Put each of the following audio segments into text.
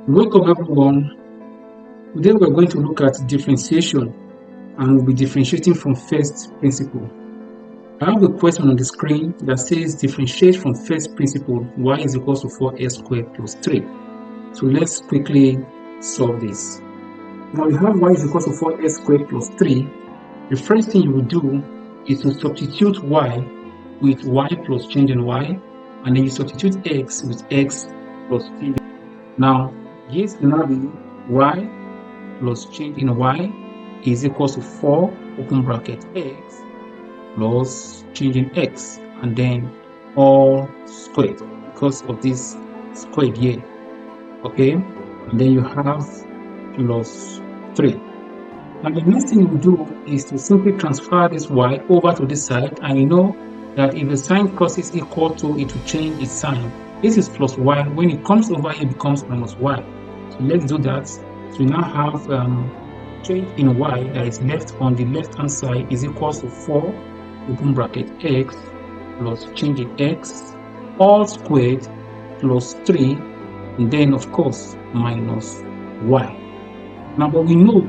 Welcome everyone. Today we're going to look at differentiation and we'll be differentiating from first principle. I have a question on the screen that says differentiate from first principle y is equal to 4x squared plus 3. So let's quickly solve this. Now we have y is equal to 4x squared plus 3. The first thing you will do is to substitute y with y plus change in y, and then you substitute x with x plus change. Now this will now be y plus change in y is equal to 4 open bracket x plus change in x, and then all squared because of this squared here. Okay, and then you have plus 3. Now the next thing you do is to simply transfer this y over to this side, and you know that if the sign crosses equal to, it will change its sign. This is plus y. When it comes over here, it becomes minus y. So let's do that. So we now have change in y that is left on the left hand side is equal to 4 open bracket x plus change in x all squared plus 3, and then of course minus y. Now but we know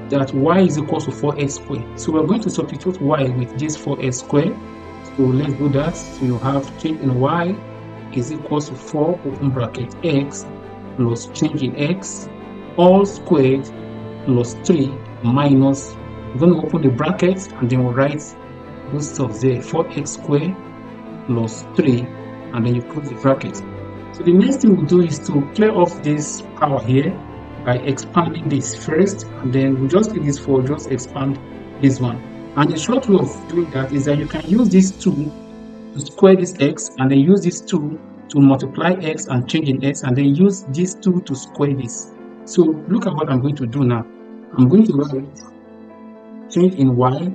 that y is equal to 4x squared, so we're going to substitute y with this 4x squared. So let's do that. So you have change in y is equal to 4 open bracket x plus change in x all squared plus 3 minus, we're going to open the brackets and then we'll write those stuff there, 4x squared plus 3, and then you close the bracket. So the next thing we'll do is to clear off this power here by expanding this first, and then we'll just leave this for just expand this one. And the short way of doing that is that you can use this 2 to square this x, and then use this 2 to multiply x and change in x, and then use this 2 to square this. So look at what I'm going to do now. I'm going to write change in y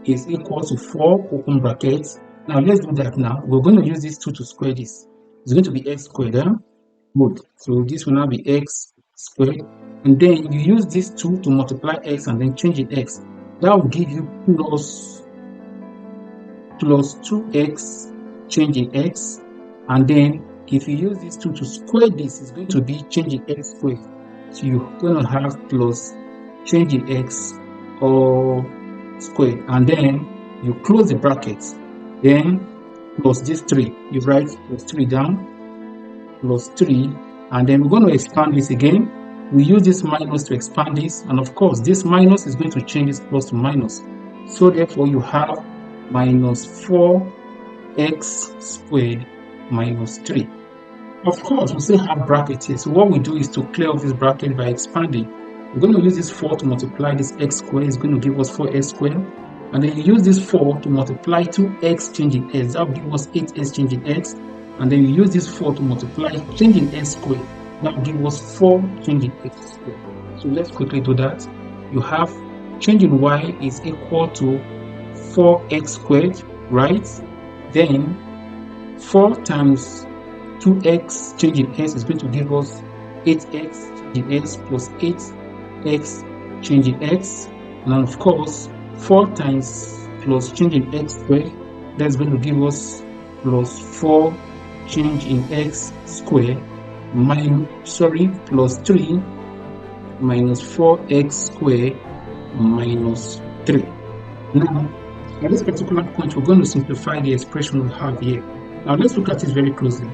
is equal to 4 open brackets. Now let's do that now. We're going to use this 2 to square this. It's going to be x squared. Good. So this will now be x squared. And then you use this 2 to multiply x and then change in x. That will give you plus 2x change in x. And then if you use this 2 to square this, it's going to be change in x squared. So you're going to have plus change in x all squared, and then you close the brackets, then plus this 3, you write plus 3 down, plus 3, and then we're going to expand this again. We use this minus to expand this, and of course this minus is going to change this plus to minus, so therefore you have minus 4x squared minus 3. Of course we still have brackets here, so what we do is to clear off this bracket by expanding. We're going to use this 4 to multiply this x squared, is going to give us 4x squared, and then you use this 4 to multiply 2x change in x, that will give us 8x change in x, and then you use this 4 to multiply change in x squared, that will give us 4 change in x squared. So let's quickly do that. You have change in y is equal to 4x squared, right? Then 4 times 2x change in x is going to give us 8x change in x plus 8x change in x, and of course 4 times plus change in x squared, that's going to give us plus 4 change in x squared plus 3 minus 4x squared minus 3. Now at this particular point we're going to simplify the expression we have here. Now let's look at it very closely.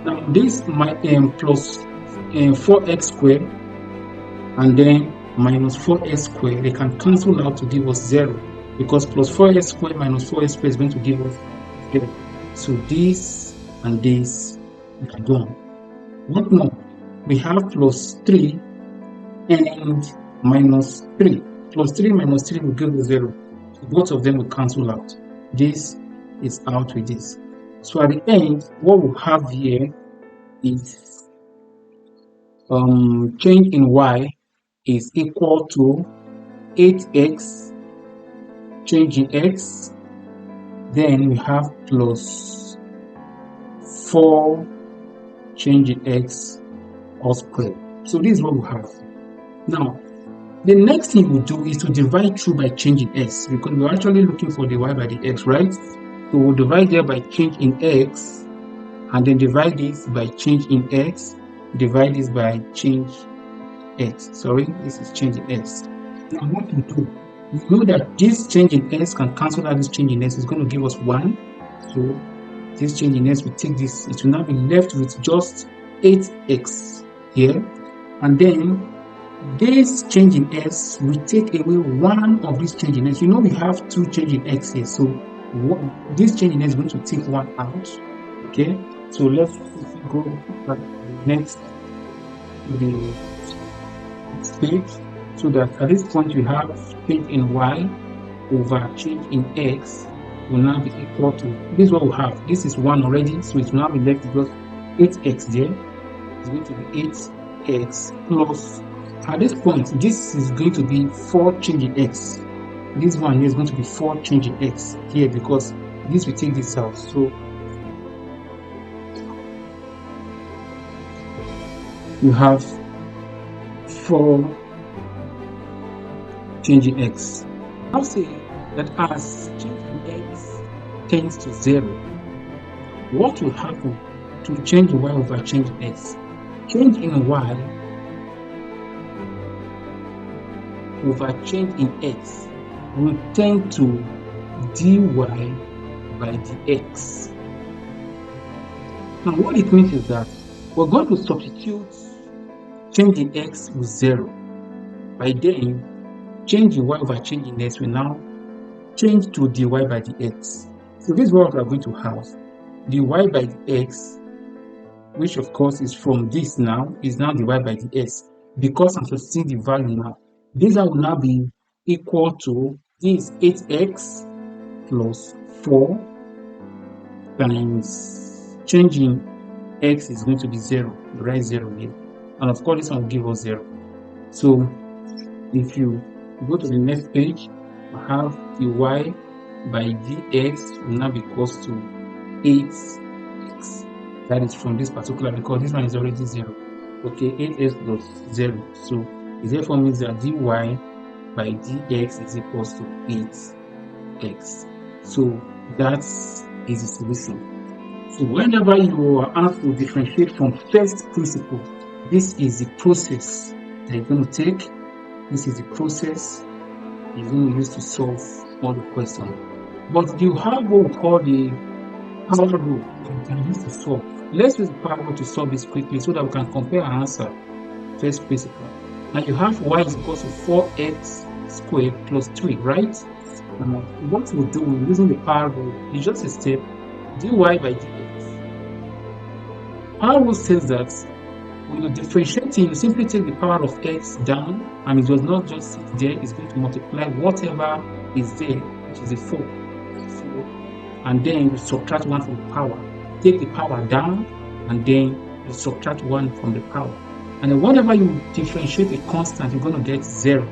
Now this plus 4x squared and then minus 4x squared, they can cancel out to give us 0, because plus 4x squared minus 4x squared is going to give us 0. So this and this are gone. What more? We have plus 3 and minus 3. Plus 3 minus 3 will give us 0. So both of them will cancel out. This is out with this. So at the end, what we have here is change in y is equal to 8x change in x, then we have plus 4 change in x all squared. So this is what we have. Now the next thing we do is to divide through by change in x, because we're actually looking for the y by the x, right? So we'll divide there by change in x, and then divide this by change in x, divide this by change x. Sorry, this is change in x. Now what we do, we know that this change in x can cancel out this change in x. It's going to give us 1. So this change in x, we take this, it will now be left with just 8x here. And then this change in x will take away one of this change in x. You know we have 2 change in x here, so this change in x is going to take 1 out. Okay, so let's go back to the next page, so that at this point we have change in y over change in x will now be equal to, this is what we have. This is 1 already, so it will now be left with just 8x there. It's going to be 8x plus, at this point, this is going to be 4 change in x. This one here is going to be 4 change in x here, because this will take this out. So you have 4 change in x. I'll say that as change in x tends to 0, what will happen to change in y over change in x? Change in y over change in x will tend to dy by dx. Now what it means is that we're going to substitute change in x with 0. By then, change in y over change in x will now change to dy by dx. So this is what we are going to have. Dy by dx, which of course is from this now, is now dy by dx. Because I'm substituting the value now, this will now be equal to this 8x plus 4 times change in x is going to be 0. Write 0 here. And of course, this one will give us 0. So if you go to the next page, we have dy by dx will now be equals to 8x. That is from this particular, because this one is already 0. Okay, 8x plus 0. So it therefore means that dy by dx is equals to 8x. So that is the solution. So whenever you are asked to differentiate from first principle, this is the process that you're going to take. This is the process you're going to use to solve all the questions. But you have what we call the power rule that you can use to solve. Let's use the power rule to solve this quickly so that we can compare our answer. First principle. Now you have y is equal to 4x squared plus 3, right? Now what we'll do using the power rule is just a step, dy by dx. Power rule says that when you're differentiating, you simply take the power of x down, and it does not just sit there, it's going to multiply whatever is there, which is a 4. And then you subtract 1 from the power. Take the power down, and then you subtract 1 from the power. And then whenever you differentiate a constant, you're going to get 0.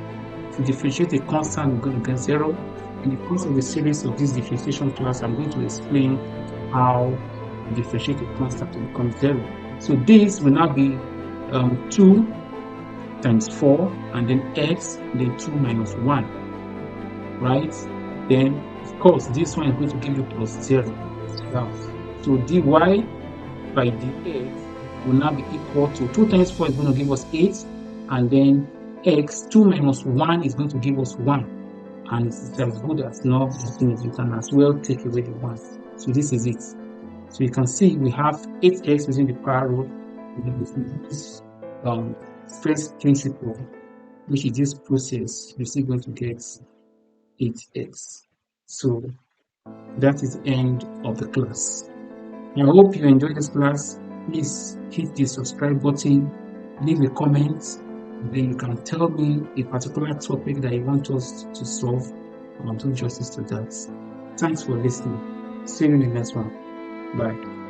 If you differentiate a constant, you're going to get 0. In the course of the series of this differentiation class, I'm going to explain how you differentiate a constant to become 0. So this will now be 2 times 4, and then x, then 2 minus 1, right? Then, of course, this one is going to give you plus 0. So dy by dx will now be equal to 2 times 4 is going to give us 8, and then x, 2 minus 1 is going to give us 1. And it's as good as not, you can as well take away the 1. So this is it. So you can see we have 8x using the power rule. This first principle, which is this process, you're still going to get 8x. So that is the end of the class. I hope you enjoyed this class. Please hit the subscribe button, leave a comment, then you can tell me a particular topic that you want us to solve, and I'll do justice to that. Thanks for listening. See you in the next one. Bye.